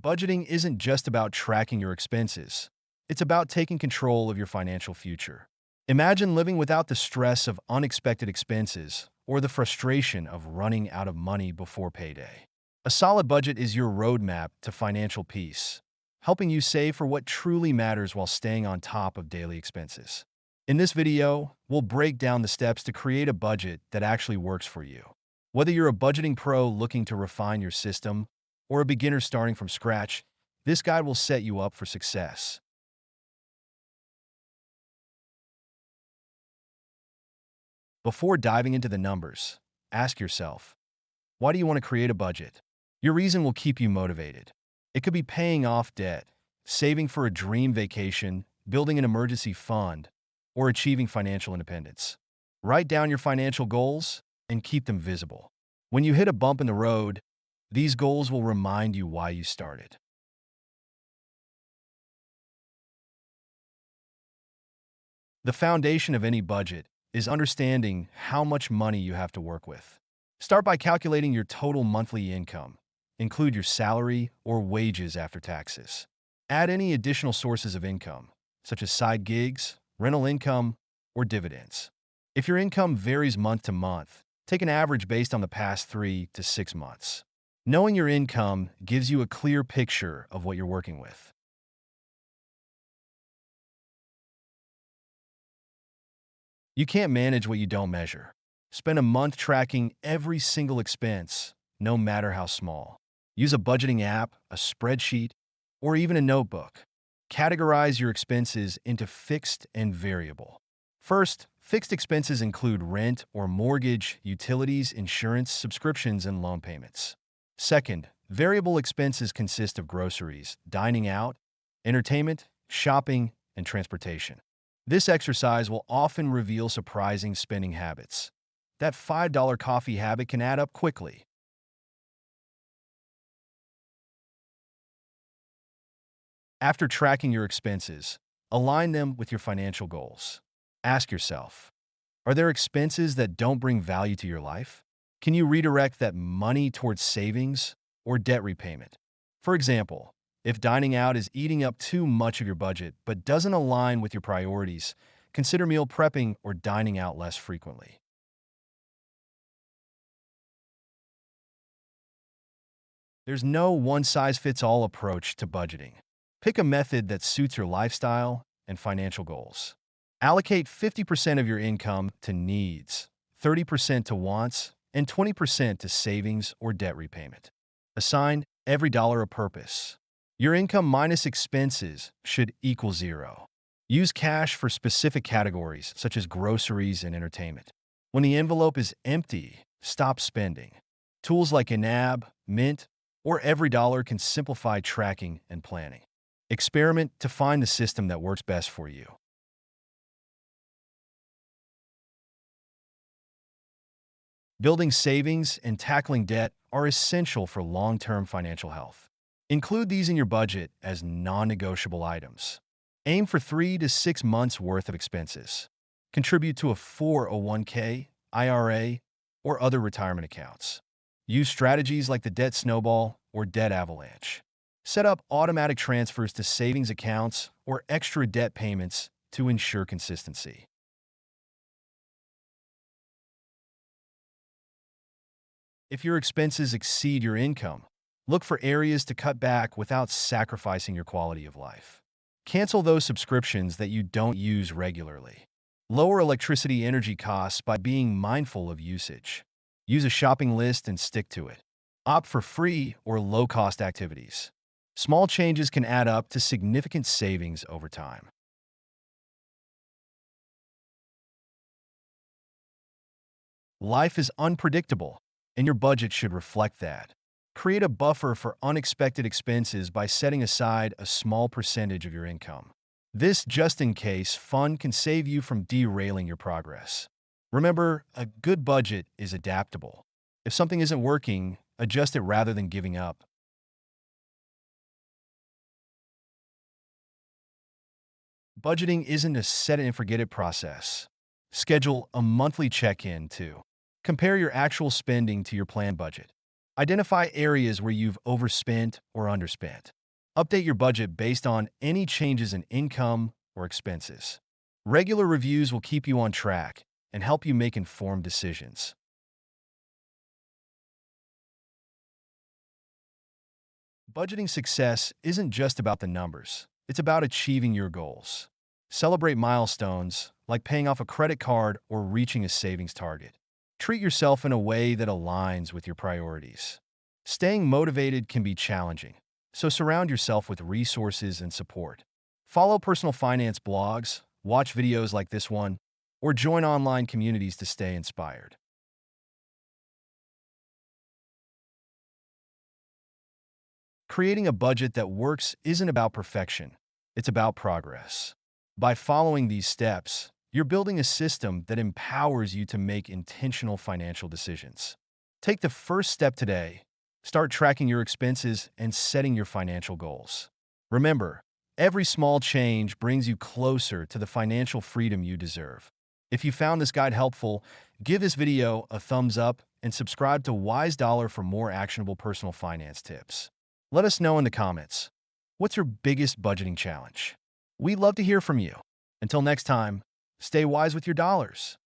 Budgeting isn't just about tracking your expenses. It's about taking control of your financial future. Imagine living without the stress of unexpected expenses or the frustration of running out of money before payday. A solid budget is your roadmap to financial peace, helping you save for what truly matters while staying on top of daily expenses. In this video, we'll break down the steps to create a budget that actually works for you. Whether you're a budgeting pro looking to refine your system or a beginner starting from scratch, this guide will set you up for success. Before diving into the numbers, ask yourself, why do you want to create a budget? Your reason will keep you motivated. It could be paying off debt, saving for a dream vacation, building an emergency fund, or achieving financial independence. Write down your financial goals and keep them visible. When you hit a bump in the road, these goals will remind you why you started. The foundation of any budget is understanding how much money you have to work with. Start by calculating your total monthly income. Include your salary or wages after taxes. Add any additional sources of income, such as side gigs, rental income, or dividends. If your income varies month to month, take an average based on the past 3 to 6 months. Knowing your income gives you a clear picture of what you're working with. You can't manage what you don't measure. Spend a month tracking every single expense, no matter how small. Use a budgeting app, a spreadsheet, or even a notebook. Categorize your expenses into fixed and variable. First, fixed expenses include rent or mortgage, utilities, insurance, subscriptions, and loan payments. Second, variable expenses consist of groceries, dining out, entertainment, shopping, and transportation. This exercise will often reveal surprising spending habits. That $5 coffee habit can add up quickly. After tracking your expenses, align them with your financial goals. Ask yourself, are there expenses that don't bring value to your life? Can you redirect that money towards savings or debt repayment? For example, if dining out is eating up too much of your budget but doesn't align with your priorities, consider meal prepping or dining out less frequently. There's no one-size-fits-all approach to budgeting. Pick a method that suits your lifestyle and financial goals. Allocate 50% of your income to needs, 30% to wants, and 20% to savings or debt repayment. Assign every dollar a purpose. Your income minus expenses should equal zero. Use cash for specific categories such as groceries and entertainment. When the envelope is empty, stop spending. Tools like Enab, Mint, or Every Dollar can simplify tracking and planning. Experiment to find the system that works best for you. Building savings and tackling debt are essential for long-term financial health. Include these in your budget as non-negotiable items. Aim for 3 to 6 months' worth of expenses. Contribute to a 401k, IRA, or other retirement accounts. Use strategies like the debt snowball or debt avalanche. Set up automatic transfers to savings accounts or extra debt payments to ensure consistency. If your expenses exceed your income, look for areas to cut back without sacrificing your quality of life. Cancel those subscriptions that you don't use regularly. Lower electricity energy costs by being mindful of usage. Use a shopping list and stick to it. Opt for free or low-cost activities. Small changes can add up to significant savings over time. Life is unpredictable, and your budget should reflect that. Create a buffer for unexpected expenses by setting aside a small percentage of your income. This just-in-case fund can save you from derailing your progress. Remember, a good budget is adaptable. If something isn't working, adjust it rather than giving up. Budgeting isn't a set-it-and-forget-it process. Schedule a monthly check-in to compare your actual spending to your planned budget. Identify areas where you've overspent or underspent. Update your budget based on any changes in income or expenses. Regular reviews will keep you on track and help you make informed decisions. Budgeting success isn't just about the numbers, it's about achieving your goals. Celebrate milestones like paying off a credit card or reaching a savings target. Treat yourself in a way that aligns with your priorities. Staying motivated can be challenging, so surround yourself with resources and support. Follow personal finance blogs, watch videos like this one, or join online communities to stay inspired. Creating a budget that works isn't about perfection, it's about progress. By following these steps, you're building a system that empowers you to make intentional financial decisions. Take the first step today. Start tracking your expenses and setting your financial goals. Remember, every small change brings you closer to the financial freedom you deserve. If you found this guide helpful, give this video a thumbs up and subscribe to Wise Dollar for more actionable personal finance tips. Let us know in the comments, what's your biggest budgeting challenge? We'd love to hear from you. Until next time, stay wise with your dollars.